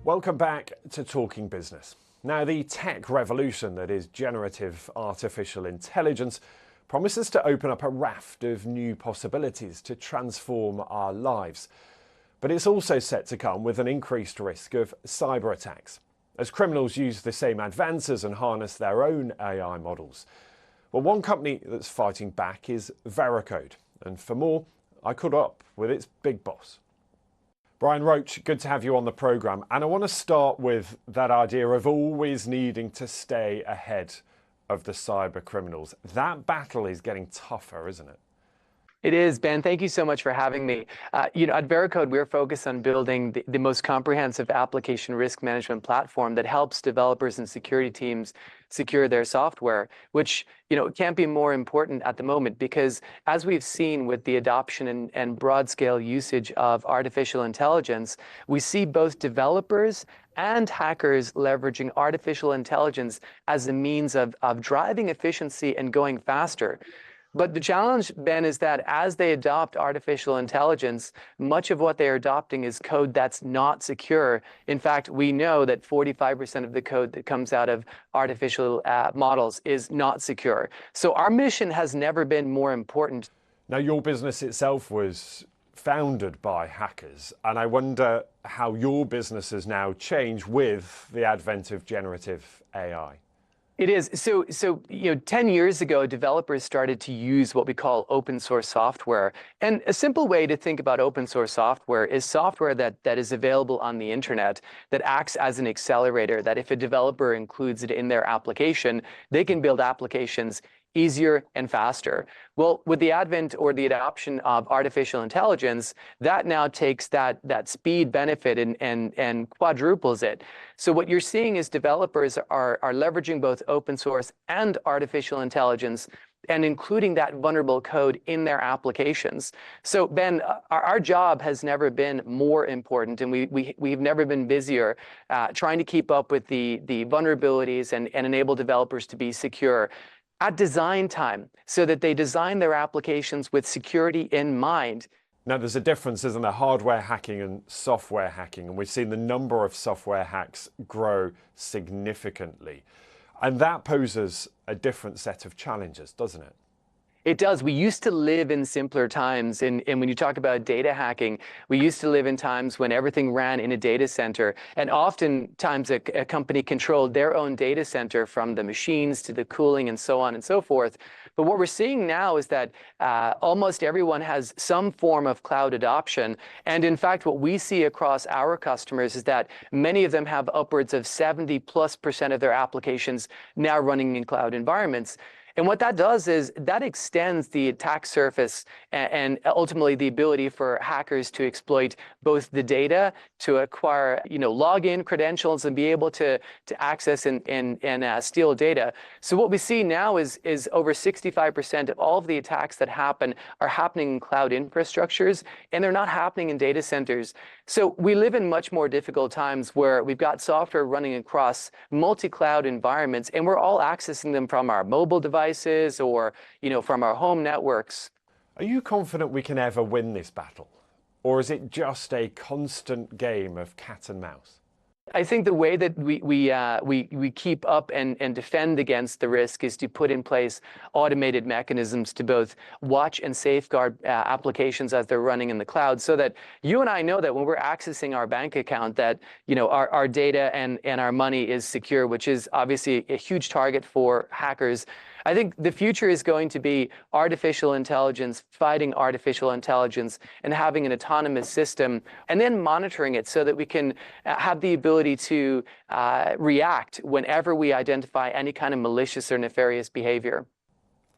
Welcome back to Talking Business. Now, the tech revolution that is generative artificial intelligence promises to open up a raft of new possibilities to transform our lives. But it's also set to come with an increased risk of cyber attacks, as criminals use the same advances and harness their own AI models. Well, one company that's fighting back is Veracode. And for more, I caught up with its big boss. Brian Roche, good to have you on the programme. And I want to start with that idea of always needing to stay ahead of the cyber criminals. That battle is getting tougher, isn't it? It is, Ben. Thank you so much for having me. At Veracode, we're focused on building the most comprehensive application risk management platform that helps developers and security teams secure their software, which can't be more important at the moment because, as we've seen with the adoption and broad-scale usage of artificial intelligence, we see both developers and hackers leveraging artificial intelligence as a means of driving efficiency and going faster. But the challenge, Ben, is that as they adopt artificial intelligence, much of what they're adopting is code that's not secure. In fact, we know that 45% of the code that comes out of artificial models is not secure. So our mission has never been more important. Now, your business itself was founded by hackers, and I wonder how your business has now changed with the advent of generative AI. It is. So 10 years ago, developers started to use what we call open source software. And a simple way to think about open source software is software that is available on the internet that acts as an accelerator, that if a developer includes it in their application, they can build applications easier and faster. Well, with the advent or the adoption of artificial intelligence, that now takes that speed benefit and quadruples it. So what you're seeing is developers are leveraging both open source and artificial intelligence and including that vulnerable code in their applications. So Ben, our job has never been more important, and we've never been busier trying to keep up with the vulnerabilities and enable developers to be secure at design time so that they design their applications with security in mind. Now, there's a difference, isn't there? Hardware hacking and software hacking, and we've seen the number of software hacks grow significantly. And that poses a different set of challenges, doesn't it? It does. We used to live in simpler times. And when you talk about data hacking, we used to live in times when everything ran in a data center. And oftentimes a company controlled their own data center, from the machines to the cooling and so on and so forth. But what we're seeing now is that almost everyone has some form of cloud adoption. And in fact, what we see across our customers is that many of them have upwards of 70+% of their applications now running in cloud environments. And what that does is that extends the attack surface and ultimately the ability for hackers to exploit both the data, to acquire login credentials and be able to access and steal data. So what we see now is over 65% of all of the attacks that happen are happening in cloud infrastructures, and they're not happening in data centers. So we live in much more difficult times where we've got software running across multi-cloud environments, and we're all accessing them from our mobile devices or from our home networks. Are you confident we can ever win this battle? Or is it just a constant game of cat and mouse? I think the way that we keep up and defend against the risk is to put in place automated mechanisms to both watch and safeguard applications as they're running in the cloud, so that you and I know that when we're accessing our bank account, that our data and our money is secure, which is obviously a huge target for hackers. I think the future is going to be artificial intelligence, fighting artificial intelligence, and having an autonomous system, and then monitoring it so that we can have the ability to react whenever we identify any kind of malicious or nefarious behavior.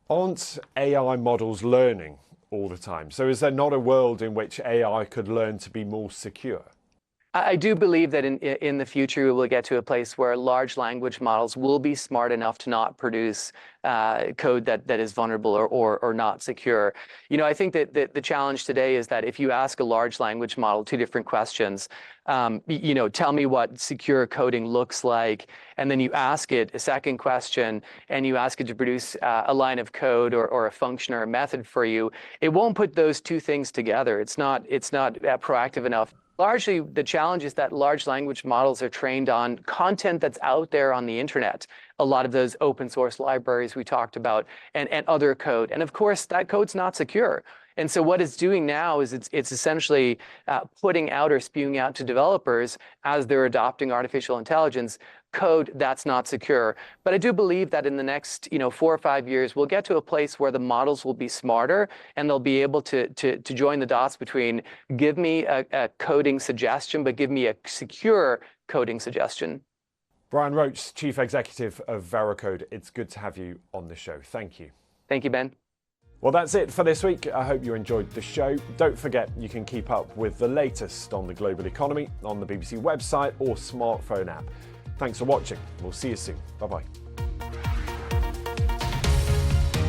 Aren't AI models learning all the time? So is there not a world in which AI could learn to be more secure? I do believe that in the future we will get to a place where large language models will be smart enough to not produce code that is vulnerable or not secure. I think that the challenge today is that if you ask a large language model two different questions, tell me what secure coding looks like, and then you ask it a second question and you ask it to produce a line of code or a function or a method for you, it won't put those two things together. It's not proactive enough. Largely, the challenge is that large language models are trained on content that's out there on the internet. A lot of those open source libraries we talked about and other code. And of course, that code's not secure. And so what it's doing now is it's essentially putting out or spewing out to developers as they're adopting artificial intelligence code that's not secure. But I do believe that in the next 4 or 5 years, we'll get to a place where the models will be smarter and they'll be able to join the dots between give me a coding suggestion, but give me a secure coding suggestion. Brian Roche, Chief Executive of Veracode, it's good to have you on the show. Thank you. Thank you, Ben. Well, that's it for this week. I hope you enjoyed the show. Don't forget you can keep up with the latest on the global economy on the BBC website or smartphone app. Thanks for watching. We'll see you soon. Bye-bye.